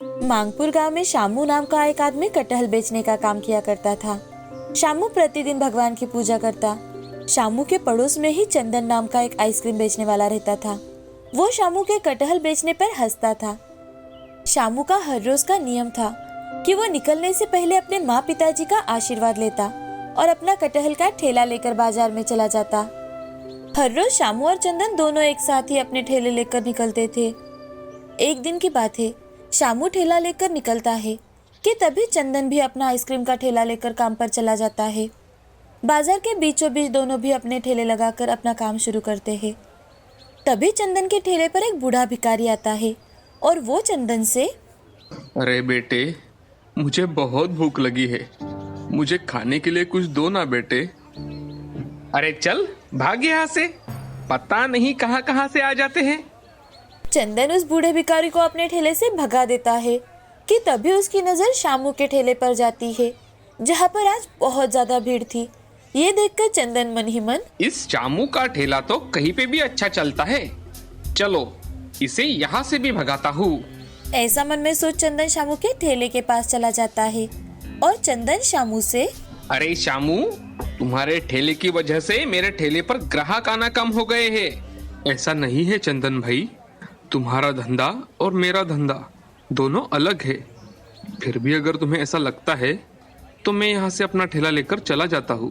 मांगपुर गांव में शामू नाम का एक आदमी कटहल बेचने का काम किया करता था। शामू प्रतिदिन भगवान की पूजा करता। शामू के पड़ोस में ही चंदन नाम का एक आइसक्रीम बेचने वाला रहता था। वो शामू के कटहल बेचने पर हंसता था। शामू का हर रोज का नियम था कि वो निकलने से पहले अपने माँ पिताजी का आशीर्वाद लेता और अपना कटहल का ठेला लेकर बाजार में चला जाता। हर रोज शामू और चंदन दोनों एक साथ ही अपने ठेले लेकर निकलते थे। एक दिन की बात है, शामू ठेला लेकर निकलता है कि तभी चंदन भी अपना आइसक्रीम का ठेला लेकर काम पर चला जाता है। बाजार के बीचों बीच दोनों भी अपने ठेले लगाकर अपना काम शुरू करते हैं। तभी चंदन के ठेले पर एक बूढ़ा भिखारी आता है और वो चंदन से, अरे बेटे, मुझे बहुत भूख लगी है, मुझे खाने के लिए कुछ दो ना बेटे। अरे चल भाग यहाँ से, पता नहीं कहाँ कहाँ से आ जाते हैं। चंदन उस बूढ़े भिखारी को अपने ठेले से भगा देता है कि तभी उसकी नजर शामू के ठेले पर जाती है, जहाँ पर आज बहुत ज्यादा भीड़ थी। ये देखकर चंदन मन ही मन, इस शामू का ठेला तो कहीं पे भी अच्छा चलता है, चलो इसे यहाँ से भी भगाता हूँ। ऐसा मन में सोच चंदन शामू के ठेले के पास चला जाता है और चंदन शामू से, अरे शामू, तुम्हारे ठेले की वजह से मेरे ठेले पर ग्राहक आना कम हो गए हैं। ऐसा नहीं है चंदन भाई, तुम्हारा धंधा और मेरा धंधा दोनों अलग है। फिर भी अगर तुम्हें ऐसा लगता है तो मैं यहाँ से अपना ठेला लेकर चला जाता हूँ।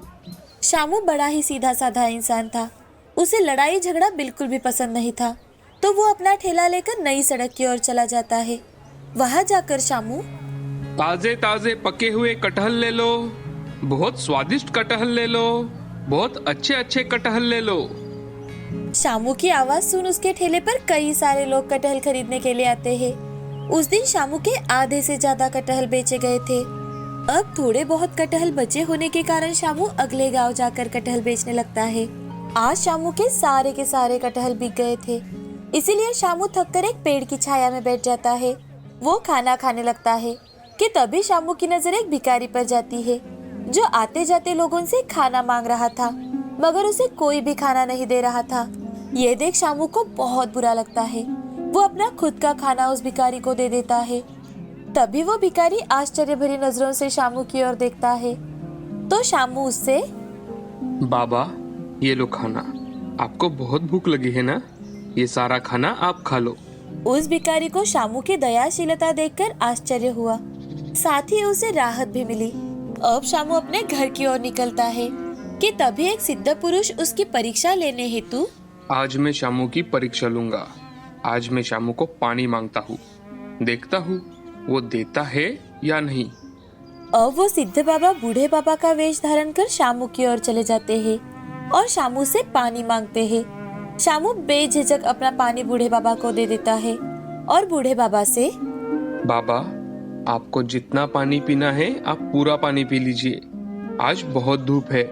शामू बड़ा ही सीधा साधा इंसान था। उसे लड़ाई झगड़ा बिल्कुल भी पसंद नहीं था, तो वो अपना ठेला लेकर नई सड़क की ओर चला जाता है। वहां जाकर शामू, ताजे ताजे पके हुए कटहल ले लो, बहुत स्वादिष्ट कटहल ले लो, बहुत अच्छे अच्छे कटहल ले लो। शामू की आवाज सुन उसके ठेले पर कई सारे लोग कटहल खरीदने के लिए आते हैं। उस दिन शामू के आधे से ज्यादा कटहल बेचे गए थे। अब थोड़े बहुत कटहल बचे होने के कारण शामू अगले गांव जाकर कटहल बेचने लगता है। आज शामू के सारे कटहल बिक गए थे, इसीलिए शामू थककर एक पेड़ की छाया में बैठ जाता है। वो खाना खाने लगता है कि तभी शामू की नजर एक भिखारी पर जाती है, जो आते जाते लोगों से खाना मांग रहा था, मगर उसे कोई भी खाना नहीं दे रहा था। ये देख शामू को बहुत बुरा लगता है। वो अपना खुद का खाना उस भिखारी को दे देता है। तभी वो भिखारी आश्चर्य भरी नजरों से शामू की ओर देखता है, तो शामू उससे, बाबा, ये लो खाना, आपको बहुत भूख लगी है ना, ये सारा खाना आप खा लो। उस भिखारी को शामू की दयाशीलता देखकर आश्चर्य हुआ, साथ ही उसे राहत भी मिली। अब शामू अपने घर की ओर निकलता है कि तभी एक सिद्ध पुरुष उसकी परीक्षा लेने हेतु, आज मैं शामू की परीक्षा लूंगा। आज मैं शामू को पानी मांगता हूँ, देखता हूँ वो देता है या नहीं। अब वो सिद्ध बाबा बूढ़े बाबा का वेश धारण कर शामू की ओर चले जाते हैं और शामू से पानी मांगते हैं। शामू बेझिझक अपना पानी बूढ़े बाबा को दे देता है और बूढ़े बाबा से, बाबा, आपको जितना पानी पीना है आप पूरा पानी पी लीजिए, आज बहुत धूप है।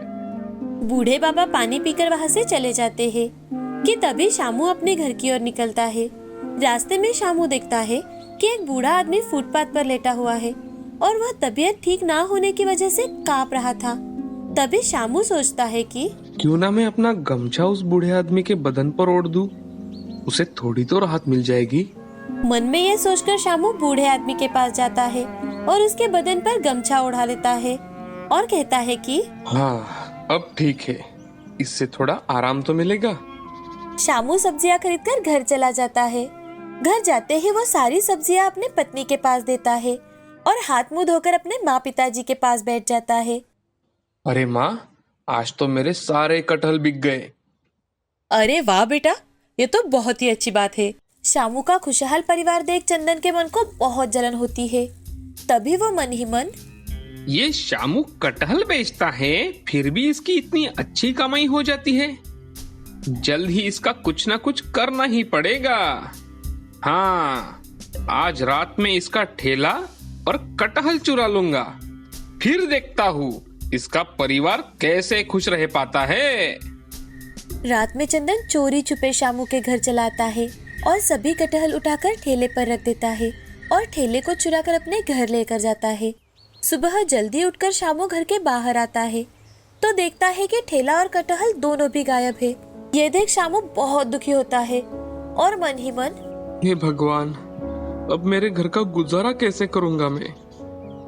बूढ़े बाबा पानी पीकर वहाँ से चले जाते हैं कि तभी शामू अपने घर की ओर निकलता है। रास्ते में शामू देखता है कि एक बूढ़ा आदमी फुटपाथ पर लेटा हुआ है और वह तबीयत ठीक ना होने की वजह से कांप रहा था। तभी शामू सोचता है कि क्यों ना मैं अपना गमछा उस बूढ़े आदमी के बदन पर ओढ़ दूं, उसे थोड़ी तो राहत मिल जाएगी। मन में ये सोचकर शामू बूढ़े आदमी के पास जाता है और उसके बदन पर गमछा ओढ़ा लेता है और कहता है कि हाँ, अब ठीक है, इससे थोड़ा आराम तो मिलेगा। शामू सब्जियां खरीदकर घर चला जाता है। घर जाते ही वो सारी सब्जियां अपनी पत्नी के पास देता है और हाथ मुंह धोकर अपने माँ पिताजी के पास बैठ जाता है। अरे माँ, आज तो मेरे सारे कटहल बिक गए। अरे वाह बेटा, ये तो बहुत ही अच्छी बात है। शामू का खुशहाल परिवार देख चंदन के मन को बहुत जलन होती है। तभी वो मन ही मन, ये शामू कटहल बेचता है, फिर भी इसकी इतनी अच्छी कमाई हो जाती है, जल्द ही इसका कुछ ना कुछ करना ही पड़ेगा। हाँ, आज रात में इसका ठेला और कटहल चुरा लूंगा, फिर देखता हूँ इसका परिवार कैसे खुश रह पाता है। रात में चंदन चोरी छुपे शामू के घर चला आता है और सभी कटहल उठाकर ठेले पर रख देता है और ठेले को चुराकर अपने घर लेकर जाता है। सुबह जल्दी उठकर शामू घर के बाहर आता है तो देखता है कि ठेला और कटहल दोनों भी गायब है। ये देख शामू बहुत दुखी होता है और मन ही मन, हे भगवान, अब मेरे घर का गुजारा कैसे करूंगा मैं?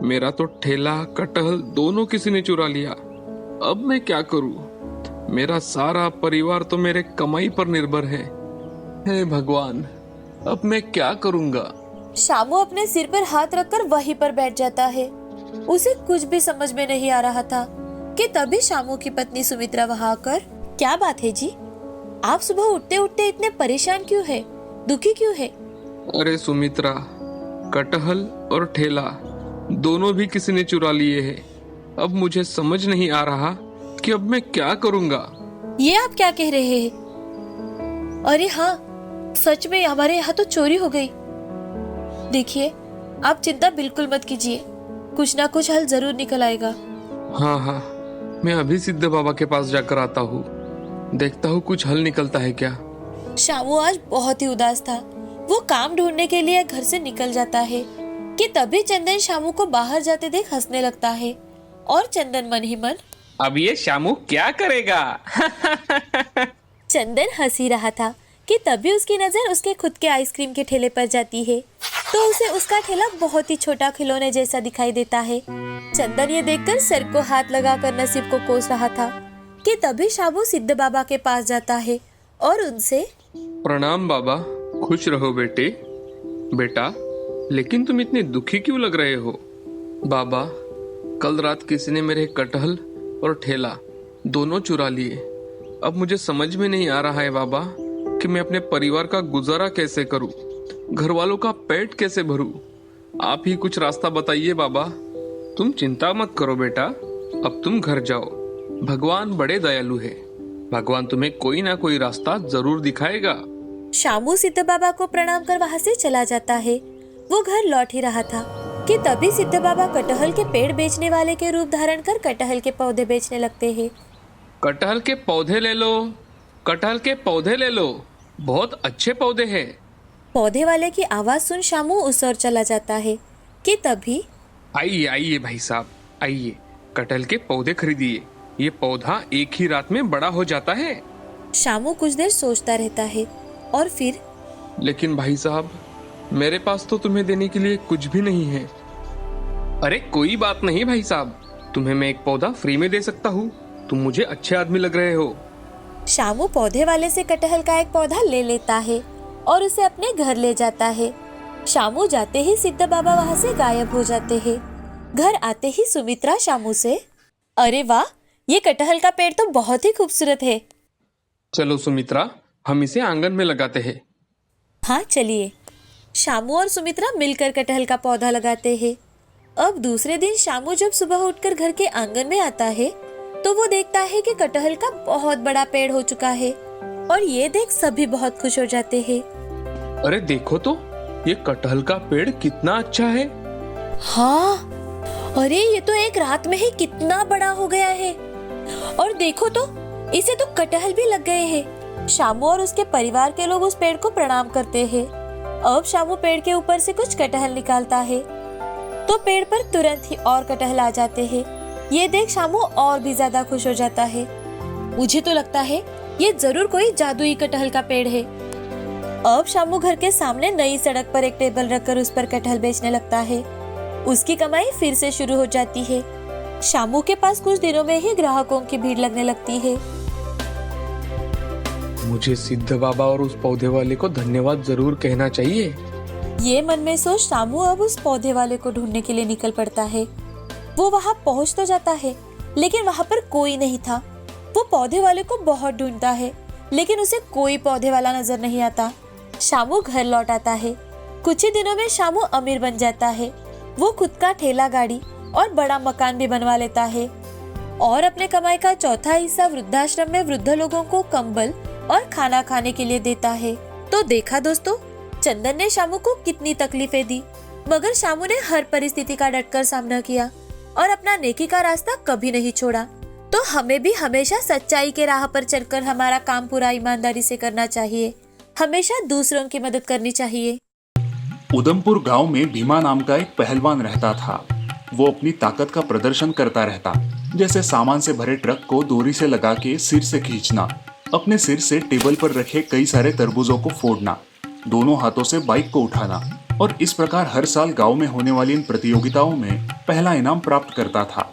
मेरा तो ठेला कटहल दोनों किसी ने चुरा लिया। अब मैं क्या करूं? मेरा सारा परिवार तो मेरे कमाई पर निर्भर है। हे भगवान, अब मैं क्या करूंगा? शामू अपने सिर पर हाथ रखकर वहीं पर बैठ जाता है। उसे कुछ भी समझ में नहीं आ रहा था कि तभी शामू की पत्नी सुमित्रा वहां आकर, क्या बात है जी, आप सुबह उठते उठते इतने परेशान क्यों है, दुखी क्यों है? अरे सुमित्रा, कटहल और ठेला दोनों भी किसी ने चुरा लिए हैं। अब मुझे समझ नहीं आ रहा कि अब मैं क्या करूंगा। ये आप क्या कह रहे हैं? अरे हाँ, सच में हमारे यहाँ तो चोरी हो गई। देखिए, आप चिंता बिल्कुल मत कीजिए, कुछ ना कुछ हल जरूर निकल आएगा। हाँ हाँ, मैं अभी सिद्ध बाबा के पास जाकर आता हूँ, देखता हूँ कुछ हल निकलता है क्या। शामू आज बहुत ही उदास था। वो काम ढूंढने के लिए घर से निकल जाता है कि तभी चंदन शामू को बाहर जाते देख हंसने लगता है और चंदन मन ही मन, अब ये शामू क्या करेगा? चंदन हंस ही रहा था कि तभी उसकी नजर उसके खुद के आइसक्रीम के ठेले पर जाती है तो उसे उसका ठेला बहुत ही छोटा खिलौने जैसा दिखाई देता है। चंदन ये देखकर सर को हाथ लगाकर नसीब को कोस रहा था कि तभी शामू सिद्ध बाबा के पास जाता है और उनसे, प्रणाम बाबा, खुश रहो बेटे। बेटा, लेकिन तुम इतने दुखी क्यों लग रहे हो? बाबा, कल रात किसी ने मेरे कटहल और ठेला दोनों चुरा लिए। अब मुझे समझ में नहीं आ रहा है बाबा कि मैं अपने परिवार का गुजारा कैसे करूं, घर वालों का पेट कैसे भरूं। आप ही कुछ रास्ता बताइए बाबा। तुम चिंता मत करो बेटा, अब तुम घर जाओ। भगवान बड़े दयालु है, भगवान तुम्हें कोई ना कोई रास्ता जरूर दिखाएगा। शामू सिद्ध बाबा को प्रणाम कर वहाँ से चला जाता है। वो घर लौट ही रहा था कि तभी सिद्ध बाबा कटहल के पेड़ बेचने वाले के रूप धारण कर कटहल के पौधे बेचने लगते हैं। कटहल के पौधे ले लो, कटहल के पौधे ले लो, बहुत अच्छे पौधे हैं। पौधे वाले की आवाज सुन शामू उस ओर चला जाता है कि तभी, आइए आइए भाई साहब, आइए, कटहल के पौधे खरीदिए। ये पौधा एक ही रात में बड़ा हो जाता है। शामू कुछ देर सोचता रहता है और फिर, लेकिन भाई साहब, मेरे पास तो तुम्हें देने के लिए कुछ भी नहीं है। अरे कोई बात नहीं भाई साहब, तुम्हें मैं एक पौधा फ्री में दे सकता हूँ। तुम मुझे अच्छे आदमी लग रहे हो। शामू पौधे वाले से कटहल का एक पौधा ले लेता है और उसे अपने घर ले जाता है। शामू जाते ही सिद्ध बाबा वहाँ से गायब हो जाते हैं। घर आते ही सुमित्रा शामू से, अरे वाह, ये कटहल का पेड़ तो बहुत ही खूबसूरत है। चलो सुमित्रा, हम इसे आंगन में लगाते हैं। हाँ चलिए। शामू और सुमित्रा मिलकर कटहल का पौधा लगाते हैं। अब दूसरे दिन शामू जब सुबह उठकर घर के आंगन में आता है तो वो देखता है कि कटहल का बहुत बड़ा पेड़ हो चुका है और ये देख सभी बहुत खुश हो जाते हैं। अरे देखो तो, ये कटहल का पेड़ कितना अच्छा है। हाँ, अरे ये तो एक रात में ही कितना बड़ा हो गया है। और देखो तो, इसे तो कटहल भी लग गए हैं। शामू और उसके परिवार के लोग उस पेड़ को प्रणाम करते हैं। अब शामू पेड़ के ऊपर से कुछ कटहल निकालता है तो पेड़ पर तुरंत ही और कटहल आ जाते हैं। ये देख शामू और भी ज्यादा खुश हो जाता है। मुझे तो लगता है ये जरूर कोई जादुई कटहल का पेड़ है। अब शामू घर के सामने नई सड़क पर एक टेबल रखकर उस पर कटहल बेचने लगता है। उसकी कमाई फिर से शुरू हो जाती है। शामू के पास कुछ दिनों में ही ग्राहकों की भीड़ लगने लगती है। मुझे सिद्ध बाबा और उस पौधे वाले को धन्यवाद जरूर कहना चाहिए। ये मन में सोच शामू अब उस पौधे वाले को ढूंढने के लिए निकल पड़ता है। वो वहाँ पहुँच तो जाता है लेकिन वहाँ पर कोई नहीं था। वो पौधे वाले को बहुत ढूंढता है लेकिन उसे कोई पौधे वाला नजर नहीं आता। शामू घर लौट आता है। कुछ ही दिनों में शामू अमीर बन जाता है। वो खुद का ठेला गाड़ी और बड़ा मकान भी बनवा लेता है और अपने कमाई का चौथा हिस्सा वृद्धाश्रम में वृद्ध लोगों को कंबल और खाना खाने के लिए देता है। तो देखा दोस्तों, चंदन ने शामू को कितनी तकलीफें दी, मगर शामू ने हर परिस्थिति का डटकर सामना किया और अपना नेकी का रास्ता कभी नहीं छोड़ा। तो हमें भी हमेशा सच्चाई के राह पर चलकर हमारा काम पूरा ईमानदारी से करना चाहिए। हमेशा दूसरों की मदद करनी चाहिए। उधमपुर गांव में भीमा नाम का एक पहलवान रहता था। वो अपनी ताकत का प्रदर्शन करता रहता, जैसे सामान से भरे ट्रक को डोरी से लगा के सिर से खींचना, अपने सिर से टेबल पर रखे कई सारे तरबूजों को फोड़ना, दोनों हाथों से बाइक को उठाना, और इस प्रकार हर साल गांव में होने वाली इन प्रतियोगिताओं में पहला इनाम प्राप्त करता था।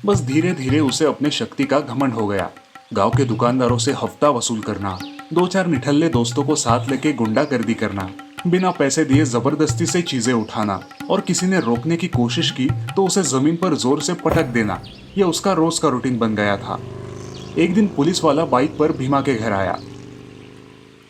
बस धीरे धीरे उसे अपने शक्ति का घमंड हो गया। गांव के दुकानदारों से हफ्ता वसूल करना, 2-4 निठल्ले दोस्तों को साथ लेके गुंडागर्दी करना, बिना पैसे दिए जबरदस्ती से चीजें उठाना और किसी ने रोकने की कोशिश की तो उसे जमीन पर जोर से पटक देना, यह उसका रोज का रूटीन बन गया था। एक दिन पुलिस वाला बाइक पर भीमा के घर आया।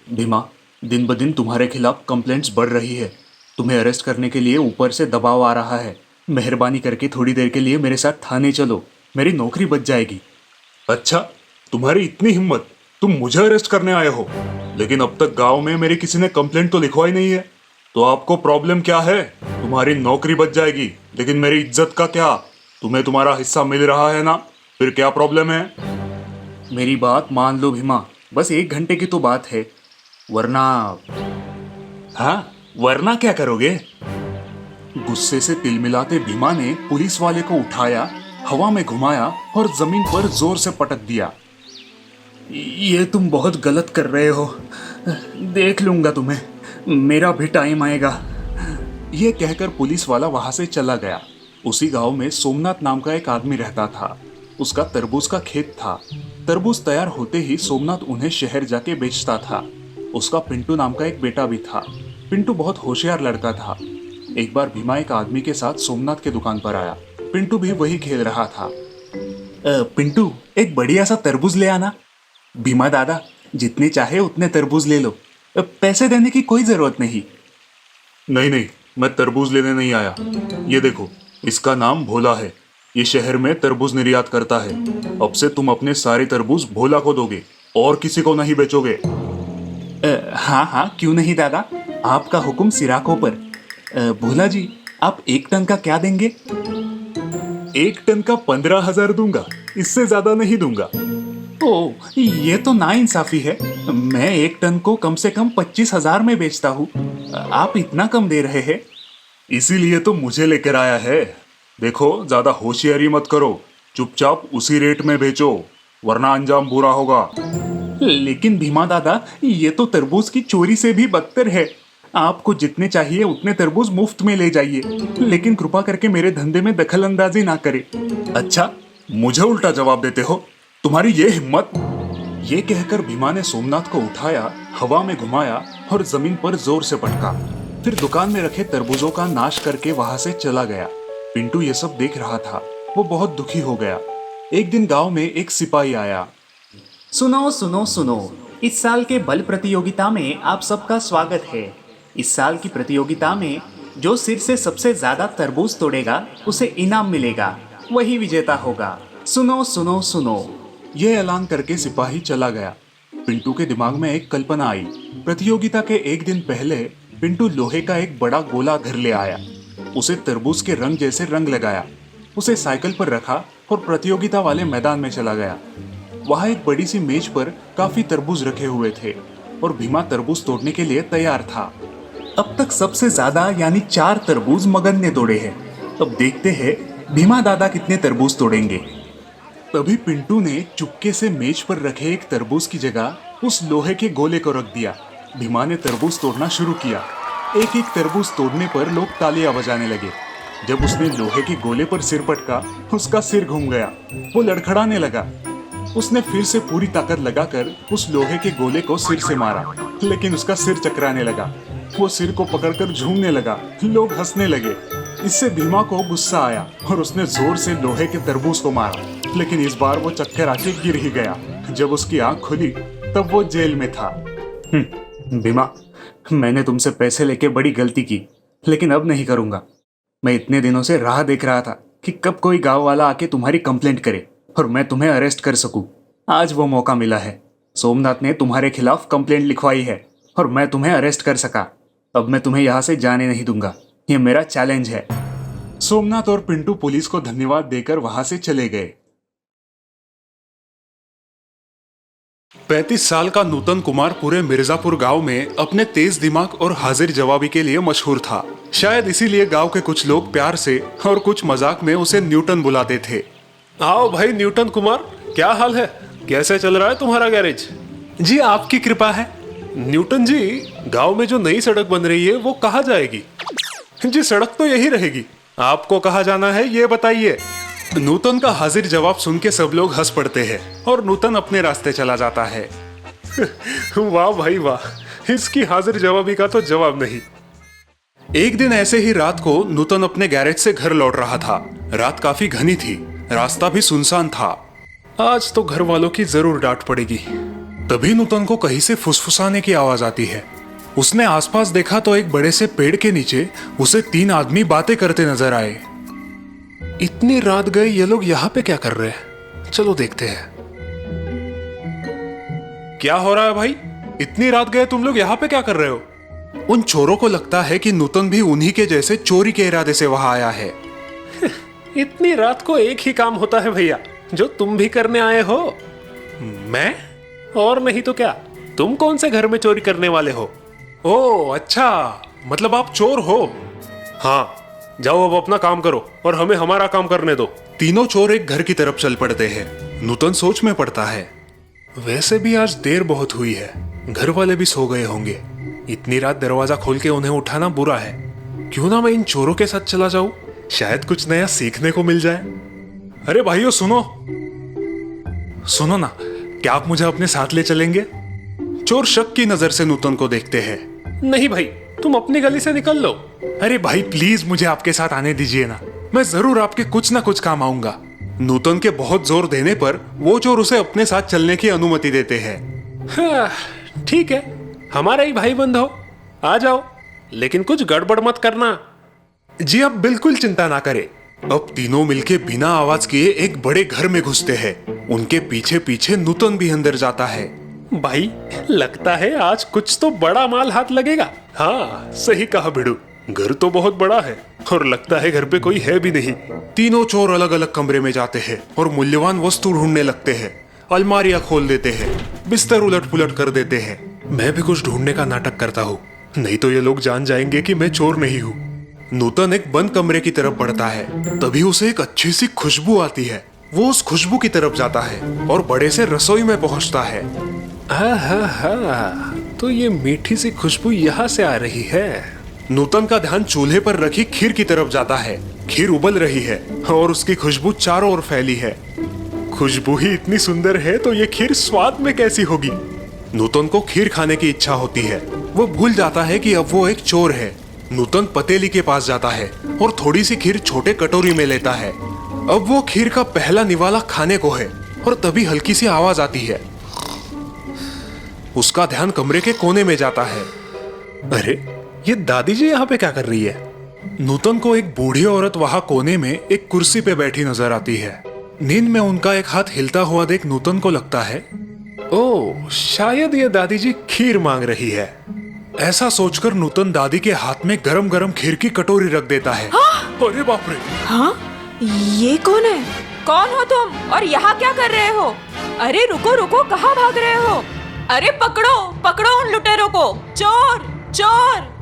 भीमा, दिन ब दिन तुम्हारे खिलाफ कंप्लेंट्स बढ़ रही है। तुम्हें अरेस्ट करने के लिए ऊपर से दबाव आ रहा है। मेहरबानी करके थोड़ी देर के लिए मेरे साथ थाने चलो, मेरी नौकरी बच जाएगी। अच्छा, तुम्हारी इतनी हिम्मत, तुम मुझे अरेस्ट करने आए हो? लेकिन अब तक गांव में मेरी किसी ने कंप्लेंट तो लिखवाई नहीं है। तो आपको प्रॉब्लम क्या है? तुम्हारी नौकरी बच जाएगी, लेकिन मेरी इज्जत का क्या? तुम्हें तुम्हारा हिस्सा मिल रहा है ना, फिर क्या प्रॉब्लम है? मेरी बात मान लो भीमा, बस 1 घंटे की तो बात है, वरना। हाँ, वरना क्या करोगे? गुस्से से तिलमिलाते भीमा ने पुलिस वाले को उठाया, हवा में घुमाया और जमीन पर जोर से पटक दिया। ये तुम बहुत गलत कर रहे हो, देख लूंगा तुम्हें, मेरा भी टाइम आएगा। ये कहकर पुलिस वाला वहां से चला गया। उसी गांव में सोमनाथ नाम का एक आदमी रहता था। उसका तरबूज का खेत था। तरबूज तैयार होते ही सोमनाथ उन्हें शहर जाके बेचता था। उसका पिंटू नाम का एक बेटा भी था। पिंटू बहुत होशियार लड़का था। एक बार भीमा एक आदमी के साथ सोमनाथ के दुकान पर आया। पिंटू भी वही खेल रहा था। पिंटू, एक बढ़िया सा तरबूज ले आना। भीमा दादा, जितने चाहे उतने तरबूज ले लो, पैसे देने की कोई जरूरत नहीं। नहीं, मैं तरबूज लेने नहीं आया। ये देखो, इसका नाम भोला है। ये शहर में तरबूज निर्यात करता है। अब से तुम अपने सारे तरबूज भोला को दोगे और किसी को नहीं बेचोगे। हाँ, क्यों नहीं दादा, आपका हुक्म सिराकों पर। भोला जी, आप 1 टन का क्या देंगे? 1 टन का 15,000 दूंगा, इससे ज्यादा नहीं दूंगा। ओ, ये तो नाइंसाफी है। मैं 1 टन को कम से कम 25,000 में बेचता हूँ, आप इतना कम दे रहे हैं। इसीलिए तो मुझे लेकर आया है। देखो, ज्यादा होशियारी मत करो, चुपचाप उसी रेट में बेचो, वरना अंजाम बुरा होगा। लेकिन भीमा दादा, ये तो तरबूज की चोरी से भी बदतर है। आपको जितने चाहिए उतने तरबूज मुफ्त में ले जाइए, लेकिन कृपा करके मेरे धंधे में दखल अंदाजी ना करे। अच्छा, मुझे उल्टा जवाब देते हो? तुम्हारी ये हिम्मत? ये कहकर भीमा ने सोमनाथ को उठाया, हवा में घुमाया और जमीन पर जोर से पटका। फिर दुकान में रखे तरबूजों का नाश करके वहां से चला गया। पिंटू ये सब देख रहा था। वो बहुत दुखी हो गया। एक दिन गांव में एक सिपाही आया। सुनो सुनो सुनो, इस साल के बल प्रतियोगिता में आप सबका स्वागत है। इस साल की प्रतियोगिता में जो सिर से सबसे ज्यादा तरबूज तोड़ेगा उसे इनाम मिलेगा, वही विजेता होगा। सुनो सुनो सुनो। यह ऐलान करके सिपाही चला गया। पिंटू के दिमाग में एक कल्पना आई। प्रतियोगिता के 1 दिन पहले पिंटू लोहे का एक बड़ा गोला घर ले आया। उसे तरबूज के रंग जैसे रंग लगाया, उसे साइकिल पर रखा और प्रतियोगिता वाले मैदान में चला गया। वहां एक बड़ी सी मेज पर काफी तरबूज रखे हुए थे और भीमा तरबूज तोड़ने के लिए तैयार था। अब तक सबसे ज्यादा यानी 4 तरबूज मगन ने तोड़े हैं। अब देखते हैं भीमा दादा कितने तरबूज तोड़ेंगे। तभी पिंटू ने चुपके से मेज पर रखे एक तरबूज की जगह उस लोहे के गोले को रख दिया। भीमा ने तरबूज तोड़ना शुरू किया। एक एक तरबूज तोड़ने पर लोग तालियां बजाने लगे। जब उसने लोहे के गोले पर सिर पटका, उसका सिर घूम गया। वो लड़खड़ाने लगा। उसने फिर से पूरी ताकत लगाकर उस लोहे के गोले को सिर से मारा, लेकिन उसका सिर चकराने लगा। वो सिर को पकड़कर झूमने लगा। लोग हंसने लगे। इससे भीमा को गुस्सा आया और उसने जोर से लोहे के तरबूज को मारा, लेकिन इस बार वो चक्कर आके गिर ही गया। जब उसकी आंख खुली तब वो जेल में था। भीमा, मैंने तुमसे पैसे लेके बड़ी गलती की, लेकिन अब नहीं करूंगा। मैं इतने दिनों से राह देख रहा था कि कब कोई गांव वाला आके तुम्हारी कंप्लेंट करे और मैं तुम्हें अरेस्ट कर सकूं। आज वो मौका मिला है। सोमनाथ ने तुम्हारे खिलाफ कंप्लेंट लिखवाई है और मैं तुम्हें अरेस्ट कर सका। अब मैं तुम्हें यहाँ से जाने नहीं दूंगा, ये मेरा चैलेंज है। सोमनाथ और पिंटू पुलिस को धन्यवाद देकर वहां से चले गए। 35 साल का नूतन कुमार पूरे मिर्जापुर गांव में अपने तेज दिमाग और हाजिर जवाबी के लिए मशहूर था। शायद इसीलिए गांव के कुछ लोग प्यार से और कुछ मजाक में उसे न्यूटन बुलाते थे। आओ भाई न्यूटन कुमार, क्या हाल है? कैसे चल रहा है तुम्हारा गैरेज? जी आपकी कृपा है। न्यूटन जी, गांव में जो नई सड़क बन रही है वो कहाँ जाएगी? जी सड़क तो यही रहेगी, आपको कहाँ जाना है ये बताइए। नूतन का हाजिर जवाब सुन के सब लोग हंस पड़ते हैं और नूतन अपने रास्ते चला जाता है। वाह भाई वाह, इसकी हाजिर जवाबी का तो जवाब नहीं। एक दिन ऐसे ही रात को नूतन अपने गैरेज से घर लौट रहा था। रात काफी घनी थी, रास्ता भी सुनसान था। आज तो घर वालों की जरूर डांट पड़ेगी। तभी नूतन को कहीं से फुसफुसाने की आवाज आती है। उसने आसपास देखा तो एक बड़े से पेड़ के नीचे उसे 3 आदमी बातें करते नजर आए। इतनी रात गए ये लोग यहाँ पे क्या कर रहे हैं? चलो देखते हैं। क्या हो रहा है भाई? इतनी रात गए तुम लोग यहाँ पे क्या कर रहे हो? उन चोरों को लगता है कि नूतन भी उन्हीं के जैसे चोरी के इरादे से वहां आया है। इतनी रात को एक ही काम होता है भैया, जो तुम भी करने आए हो। मैं? और नहीं तो क्या, तुम कौन से घर में चोरी करने वाले हो? ओह अच्छा, मतलब आप चोर हो। हाँ, जाओ अब अपना काम करो और हमें हमारा काम करने दो। तीनों चोर एक घर की तरफ चल पड़ते हैं। नूतन सोच में पड़ता है, वैसे भी आज देर बहुत हुई है, घर वाले भी सो गए होंगे। इतनी रात दरवाजा खोल के उन्हें उठाना बुरा है। क्यों ना मैं इन चोरों के साथ चला जाऊं, शायद कुछ नया सीखने को मिल जाए। अरे भाइयों सुनो सुनो ना, क्या आप मुझे अपने साथ ले चलेंगे? चोर शक की नजर से नूतन को देखते हैं। नहीं भाई, तुम अपनी गली से निकल लो। अरे भाई प्लीज मुझे आपके साथ आने दीजिए ना, मैं जरूर आपके कुछ ना कुछ काम आऊंगा। नूतन के बहुत जोर देने पर वो चोर उसे अपने साथ चलने की अनुमति देते हैं। हाँ, ठीक है, हमारा ही भाई बंद हो, आ जाओ, लेकिन कुछ गड़बड़ मत करना। जी आप बिल्कुल चिंता ना करें। अब तीनों मिलके बिना आवाज किए एक बड़े घर में घुसते हैं। उनके पीछे पीछे नूतन भी अंदर जाता है। भाई लगता है आज कुछ तो बड़ा माल हाथ लगेगा। हाँ सही कहा भिड़ू, घर तो बहुत बड़ा है और लगता है घर पे कोई है भी नहीं। तीनों चोर अलग अलग कमरे में जाते हैं और मूल्यवान वस्तु ढूंढने लगते हैं। अलमारियां खोल देते हैं, बिस्तर उलट पुलट कर देते हैं। मैं भी कुछ ढूंढने का नाटक करता हूँ, नहीं तो ये लोग जान जाएंगे कि मैं चोर नहीं हूँ। नूतन एक बंद कमरे की तरफ बढ़ता है, तभी उसे एक अच्छी सी खुशबू आती है। वो उस खुशबू की तरफ जाता है और बड़े से रसोई में पहुंचता है। तो ये मीठी सी खुशबू यहाँ से आ रही है। नूतन का ध्यान चूल्हे पर रखी खीर की तरफ जाता है। खीर उबल रही है और उसकी खुशबू चारों ओर फैली है। खुशबू ही इतनी सुंदर है तो ये खीर स्वाद में कैसी होगी? नूतन को खीर खाने की इच्छा होती है। वो भूल जाता है कि अब वो एक चोर है। नूतन पतेली के पास जाता है और थोड़ी सी खीर छोटे कटोरी में लेता है। अब वो खीर का पहला निवाला खाने को है और तभी हल्की सी आवाज आती है। उसका ध्यान कमरे के कोने में जाता है। अरे ये दादी जी यहाँ पे क्या कर रही है? नूतन को एक बूढ़ी औरत वहां कोने में एक कुर्सी पे बैठी नजर आती है। नींद में उनका एक हाथ हिलता हुआ देख नूतन को लगता है, ओह शायद ये दादी जी खीर मांग रही है। ऐसा सोचकर नूतन दादी के हाथ में गरम गरम खीर की कटोरी रख देता है। अरे बाप रे! हाँ? ये कौन है? कौन हो तुम और यहाँ क्या कर रहे हो? अरे रुको रुको, कहाँ भाग रहे हो? अरे पकड़ो पकड़ो उन लुटेरों को, चोर चोर!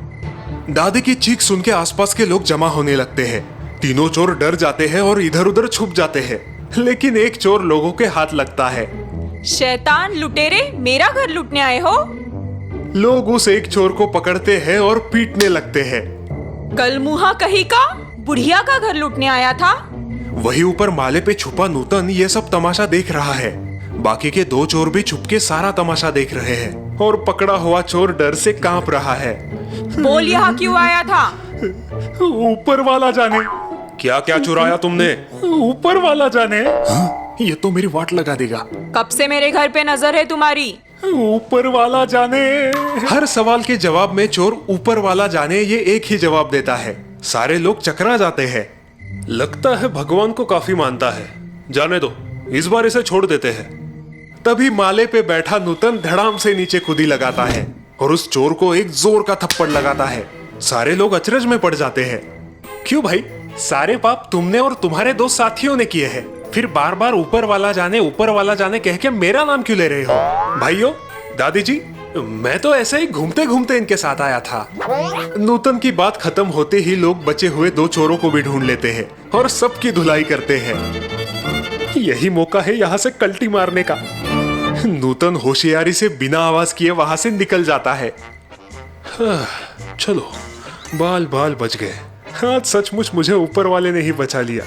दादी की चीख सुन के आसपास के लोग जमा होने लगते हैं। तीनों चोर डर जाते हैं और इधर उधर छुप जाते हैं, लेकिन एक चोर लोगों के हाथ लगता है। शैतान लुटेरे, मेरा घर लूटने आए हो? लोग उस एक चोर को पकड़ते हैं और पीटने लगते हैं। कल मुहा कहीं का बुढ़िया का घर लूटने आया था। वही ऊपर माले पे छुपा नूतन ये सब तमाशा देख रहा है। बाकी के 2 चोर भी छुपके सारा तमाशा देख रहे हैं और पकड़ा हुआ चोर डर से कांप रहा है। बोल यहाँ क्यों आया था? ऊपर वाला जाने। क्या क्या चुराया तुमने? ऊपर वाला जाने। ये तो मेरी वाट लगा देगा। कब से मेरे घर पे नजर है तुम्हारी? ऊपर वाला जाने। हर सवाल के जवाब में चोर ऊपर वाला जाने ये एक ही जवाब देता है। सारे लोग चकरा जाते हैं। लगता है भगवान को काफी मानता है। जाने दो, इस बार इसे छोड़ देते हैं। तभी माले पे बैठा नूतन धड़ाम से नीचे कूदी लगाता है और उस चोर को एक जोर का थप्पड़ लगाता है। सारे लोग अचरज में पड़ जाते हैं। क्यों भाई, सारे पाप तुमने और तुम्हारे 2 साथियों ने किए हैं, फिर बार बार ऊपर वाला जाने कह के मेरा नाम क्यों ले रहे हो? भाइयों, दादी जी, मैं तो ऐसे ही घूमते घूमते इनके साथ आया था। नूतन की बात खत्म होते ही लोग बचे हुए 2 चोरों को भी ढूंढ लेते हैं और सबकी धुलाई करते हैं। यही मौका है यहाँ से कल्टी मारने का। नूतन होशियारी से बिना आवाज किए वहां से निकल जाता है। चलो, बाल बाल बच गए, आज सचमुच मुझे ऊपर वाले ने ही बचा लिया।